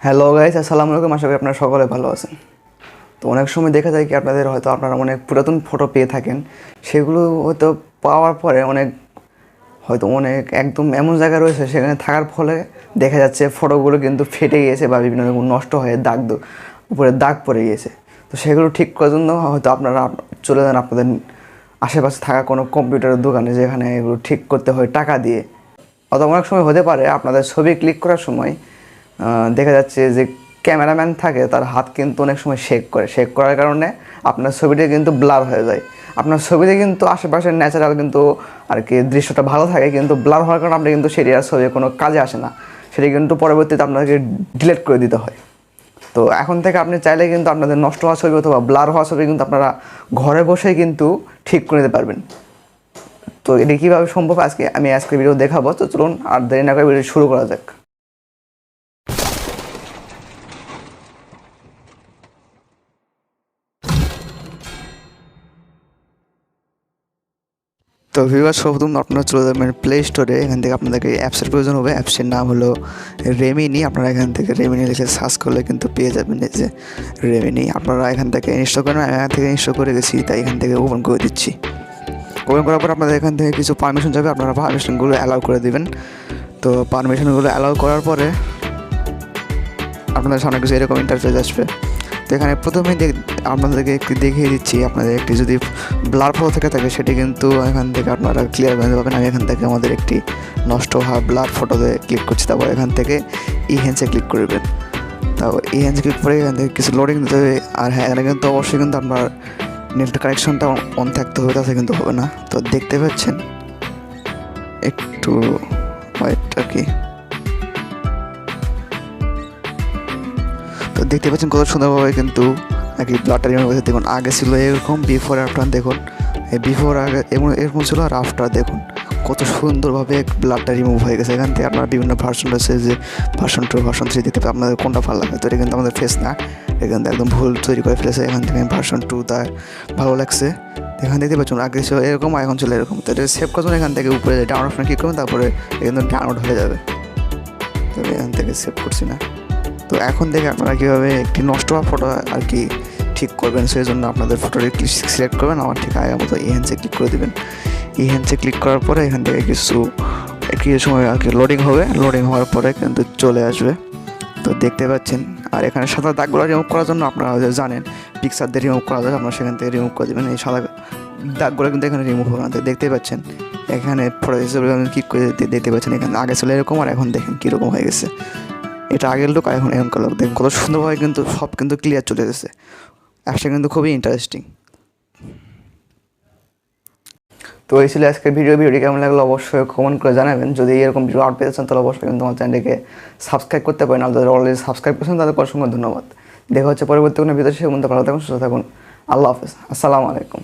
Hello guys, আসসালামু আলাইকুম। আশা করি আপনারা সকলে ভালো আছেন। তো অনেক সময় দেখা যায় কি আপনাদের হয়তো আপনারা অনেক পুরাতন ফটো পেয়ে থাকেন, সেগুলো হয়তো পাওয়ার পরে অনেক একদম এমন জায়গা রয়েছে সেখানে থাকার ফলে দেখা যাচ্ছে ফটোগুলো কিন্তু ফেটে গিয়েছে বা বিভিন্ন রকম নষ্ট হয়ে উপরে দাগ পড়ে গিয়েছে। তো সেগুলো ঠিক করার জন্য হয়তো আপনারা চলে যান আপনাদের আশেপাশে থাকা কোনো কম্পিউটারের দোকানে, যেখানে এগুলো ঠিক করতে হয় টাকা দিয়ে। অথবা অনেক সময় হতে পারে আপনাদের ছবি ক্লিক করার সময় দেখা যাচ্ছে যে ক্যামেরাম্যান থাকে, তার হাত কিন্তু অনেক সময় শেক করার কারণে আপনার ছবিটা কিন্তু ব্লার হয়ে যায়। আপনার ছবিতে কিন্তু আশেপাশের ন্যাচারাল কিন্তু আর কি দৃশ্যটা ভালো থাকে, কিন্তু ব্লার হওয়ার কারণে আপনি কিন্তু সেটি আর ছবি কোনো কাজে আসে না, সেটি কিন্তু পরবর্তীতে আপনাকে ডিলিট করে দিতে হয়। তো এখন থেকে আপনি চাইলে কিন্তু আপনাদের নষ্ট হওয়া ছবি অথবা ব্লার হওয়া ছবি কিন্তু আপনারা ঘরে বসেই কিন্তু ঠিক করে নিতে পারবেন। তো এটি কীভাবে সম্ভব আমি আজকে ভিডিও দেখাবো। তো চলুন আর দেরি না করে ভিডিও শুরু করা যাক। তো ভিউয়ার্স, সর্বপ্রথম আপনারা চলে যাবেন প্লে স্টোরে। এখান থেকে আপনাদেরকে অ্যাপসের প্রয়োজন হবে। অ্যাপসের নাম হলো রেমিনি। আপনারা এখান থেকে রেমিনি লিখে সার্চ করলে কিন্তু পেয়ে যাবেন এই যে রেমিনি। আপনারা এখান থেকে ইনস্টল করেন। আমি এখান থেকে ইনস্টল করে গেছি, তাই এখান থেকে ওপেন করে দিচ্ছি। ওপেন করার পর আপনাদের এখান থেকে কিছু পারমিশন যাবে, আপনারা পারমিশনগুলো অ্যালাউ করে দেবেন। তো পারমিশনগুলো অ্যালাউ করার পরে আপনাদের সামনে কিছু এরকম ইন্টারফেস আসবে। তো এখানে প্রথমেই আপনাদেরকে একটি দেখিয়ে দিচ্ছি, আপনাদের একটি যদি ব্লার ফটো থেকে থাকে সেটি কিন্তু এখান থেকে আপনারা ক্লিয়ার করে পাবেন। আমি এখান থেকে আমাদের একটি নষ্ট হওয়া ব্লার ফটোতে ক্লিক করছি। তারপর এখান থেকে ইহেন্সে ক্লিক করবেন। তারপর ইহেন্সে ক্লিক করে এখান থেকে কিছু লোডিং দিতে হবে। আর হ্যাঁ, এখানে কিন্তু অবশ্যই কিন্তু আপনার নেট কানেকশনটা অন থাকতে হবে, তাতে কিন্তু হবে না। তো দেখতে পাচ্ছেন একটু হোয়াইট আর কি। তো দেখতে পাচ্ছেন কত সুন্দরভাবে কিন্তু আর কি ব্লাডটা রিমুভ হয়েছে। দেখুন আগে ছিল এরকম, বিফোর আফটার দেখুন, এই বিফোর আগে এরকম ছিল, আর আফটার দেখুন কত সুন্দরভাবে ব্লাডটা রিমুভ হয়ে গেছে। এখান থেকে আপনার বিভিন্ন ভার্সন রয়েছে, যে ভার্সন 2, ভার্সন 3 দেখতে পাবেন। আপনাদের কোনটা ভালো লাগে? তো এটা কিন্তু আমাদের ফেস না, এখান থেকে একদম ভুল তৈরি করে ফেলেছে। এখান থেকে ভার্সন 2 তার ভালো লাগছে। এখান দেখতে পাচ্ছেন আগে ছিল এরকম, এখন ছিল এরকম। তো এটা সেভ করার জন্য এখান থেকে উপরে ডাউনলোড অপশনে ক্লিক করবেন, তারপরে এখান থেকে ডাউনলোড হয়ে যাবে। তবে এখান থেকে সেভ করছি না। তো এখন থেকে আপনারা কীভাবে একটি নষ্ট হওয়া ফটো আর কি ঠিক করবেন, সেই জন্য আপনাদের ফটোটি সিলেক্ট করবেন। আমার ঠিক আগের মতো ইহেন্সে ক্লিক করে দেবেন। ইহেন্সে ক্লিক করার পরে এখান থেকে কিছু সময় আর কি লোডিং হবে। লোডিং হওয়ার পরে কিন্তু চলে আসবে। তো দেখতে পাচ্ছেন। আর এখানে সাদা দাগগুলো রিমুভ করার জন্য আপনারা জানেন পিকচার দিয়ে রিমুভ করা যায়, আপনারা সেখান থেকে রিমুভ করে দেবেন। এই সাদা দাগগুলো কিন্তু এখানে রিমুভ হবে না। দেখতে পাচ্ছেন এখানে ফটো হিসেবে ক্লিক করে দেখতে পাচ্ছেন এখানে আগে ছিল এরকম, আর এখন দেখেন কীরকম হয়ে গেছে। এটা আগের লোক, এখন এখনকার লোক। দেখুন কত সুন্দরভাবে কিন্তু সব কিন্তু ক্লিয়ার চলে গেছে। অ্যাপসটা কিন্তু খুবই ইন্টারেস্টিং। তো এই ছিল আজকের ভিডিওটি কেমন লাগলো অবশ্যই কমেন্ট করে জানাবেন। যদি এরকম ভিডিও আউট পেতে চান তাহলে অবশ্যই কিন্তু আমার চ্যানেলটিকে সাবস্ক্রাইব করতে পারেন। আর যারা অলরেডি সাবস্ক্রাইব করছেন তাদের অসংখ্য ধন্যবাদ। দেখা হচ্ছে পরবর্তী কোনো ভিডিও। সে পর্যন্ত ভালো থাকুন, সুস্থ থাকুন। আল্লাহ হাফেজ, আসসালামু আলাইকুম।